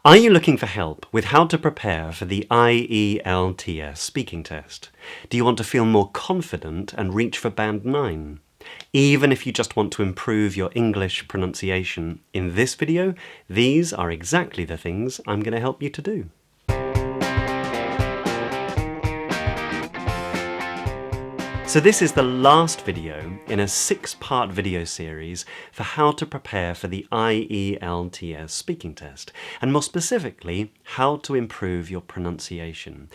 Are you looking for help with how to prepare for the IELTS speaking test? Do you want to feel more confident and reach for Band 9? Even if you just want to improve your English pronunciation, in this video, these are exactly the things I'm going to help you to do. So this is the last video in a 6-part video series for how to prepare for the IELTS speaking test, and more specifically, how to improve your pronunciation,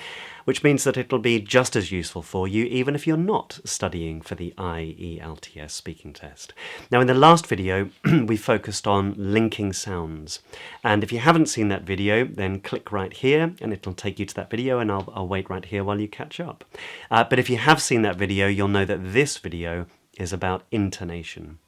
which means that it'll be just as useful for you even if you're not studying for the IELTS speaking test. Now in the last video, we focused on linking sounds, and if you haven't seen that video, then click right here and it'll take you to that video, and I'll wait right here while you catch up. But if you have seen that video, you'll know that this video is about intonation.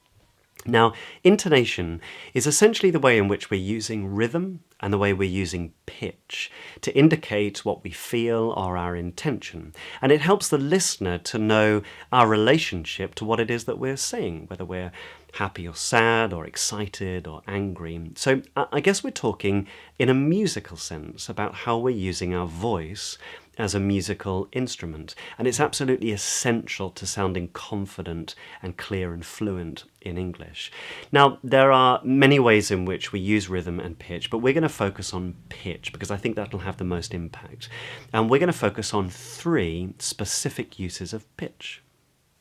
Now, intonation is essentially the way in which we're using rhythm and the way we're using pitch to indicate what we feel or our intention. And it helps the listener to know our relationship to what it is that we're saying, whether we're happy or sad or excited or angry. So I guess we're talking in a musical sense about how we're using our voice as a musical instrument, and it's absolutely essential to sounding confident and clear and fluent in English. Now, there are many ways in which we use rhythm and pitch, but we're going to focus on pitch because I think that'll have the most impact. And we're going to focus on 3 specific uses of pitch.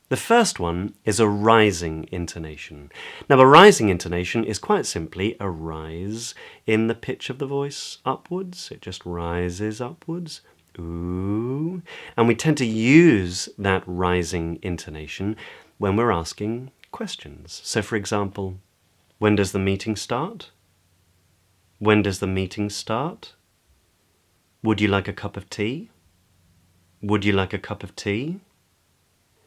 The first one is a rising intonation. Now, a rising intonation is quite simply a rise in the pitch of the voice upwards. It just rises upwards. Ooh. And we tend to use that rising intonation when we're asking questions. So for example, when does the meeting start? When does the meeting start? Would you like a cup of tea? Would you like a cup of tea?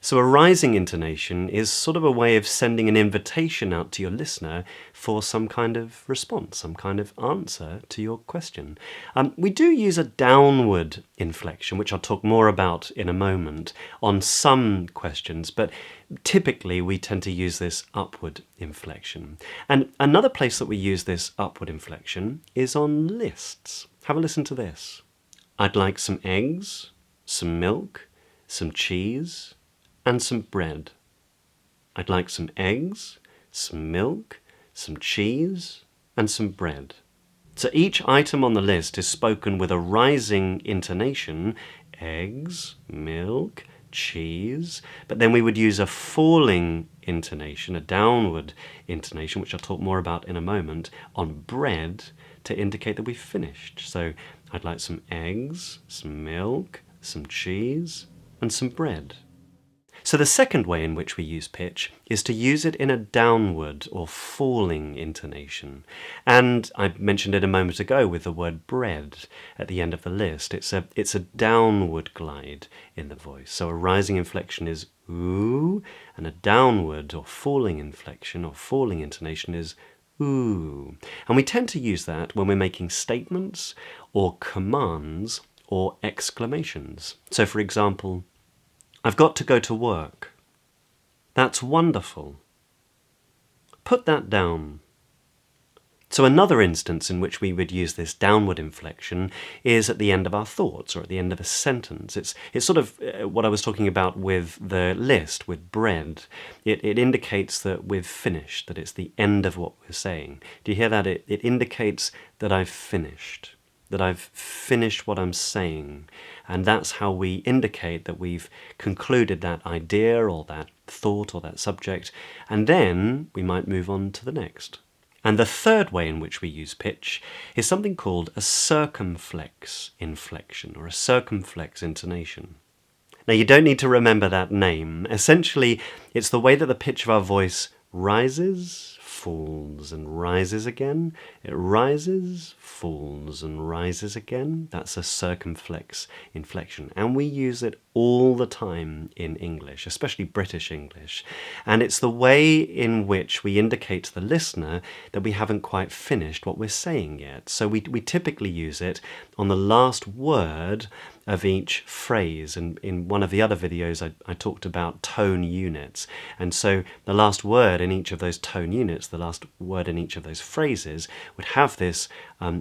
So a rising intonation is sort of a way of sending an invitation out to your listener for some kind of response, some kind of answer to your question. We do use a downward inflection, which I'll talk more about in a moment, on some questions, but typically we tend to use this upward inflection. And another place that we use this upward inflection is on lists. Have a listen to this. I'd like some eggs, some milk, some cheese, and some bread. I'd like some eggs, some milk, some cheese, and some bread. So each item on the list is spoken with a rising intonation, eggs, milk, cheese, but then we would use a falling intonation, a downward intonation, which I'll talk more about in a moment, on bread to indicate that we've finished. So I'd like some eggs, some milk, some cheese, and some bread. So the second way in which we use pitch is to use it in a downward or falling intonation. And I mentioned it a moment ago with the word bread at the end of the list. It's a downward glide in the voice. So a rising inflection is ooh, and a downward or falling inflection or falling intonation is ooh. And we tend to use that when we're making statements or commands or exclamations. So for example, I've got to go to work. That's wonderful. Put that down. So another instance in which we would use this downward inflection is at the end of our thoughts or at the end of a sentence. It's sort of what I was talking about with the list, with bread. It indicates that we've finished, that it's the end of what we're saying. Do you hear that? It indicates that I've finished. That I've finished what I'm saying. And that's how we indicate that we've concluded that idea or that thought or that subject, and then we might move on to the next. And the third way in which we use pitch is something called a circumflex inflection or a circumflex intonation. Now you don't need to remember that name. Essentially, it's the way that the pitch of our voice rises, falls, and rises again. It rises, falls, and rises again. That's a circumflex inflection. And we use it all the time in English, especially British English. And it's the way in which we indicate to the listener that we haven't quite finished what we're saying yet. So we typically use it on the last word of each phrase. And in one of the other videos, I talked about tone units. And so the last word in each of those tone units it's the last word in each of those phrases, would have this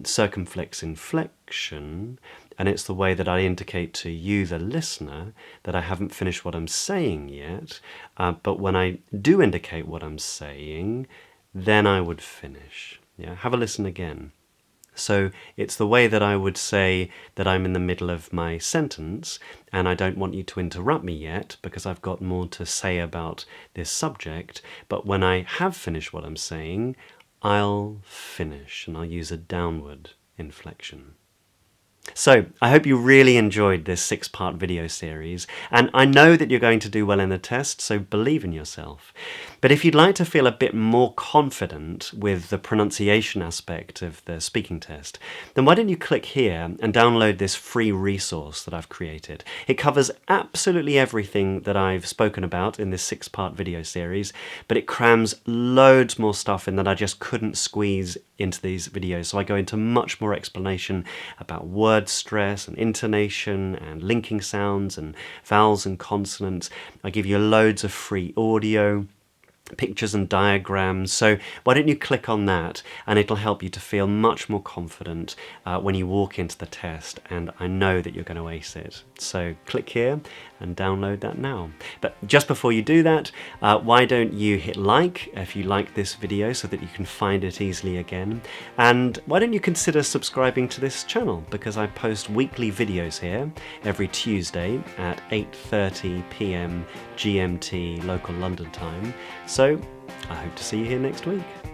circumflex inflection, and it's the way that I indicate to you, the listener, that I haven't finished what I'm saying yet, but when I do indicate what I'm saying, then I would finish. Yeah, have a listen again. So it's the way that I would say that I'm in the middle of my sentence and I don't want you to interrupt me yet because I've got more to say about this subject, but when I have finished what I'm saying, I'll finish and I'll use a downward inflection. So, I hope you really enjoyed this 6-part video series, and I know that you're going to do well in the test, so believe in yourself. But if you'd like to feel a bit more confident with the pronunciation aspect of the speaking test, then why don't you click here and download this free resource that I've created. It covers absolutely everything that I've spoken about in this 6-part video series, but it crams loads more stuff in that I just couldn't squeeze into these videos, so I go into much more explanation about word stress and intonation and linking sounds and vowels and consonants. I give you loads of free audio, pictures and diagrams, so why don't you click on that and it'll help you to feel much more confident when you walk into the test, and I know that you're going to ace it. So click here and download that now. But just before you do that, why don't you hit like if you like this video so that you can find it easily again, and why don't you consider subscribing to this channel, because I post weekly videos here every Tuesday at 8:30 p.m. GMT local London time. So I hope to see you here next week.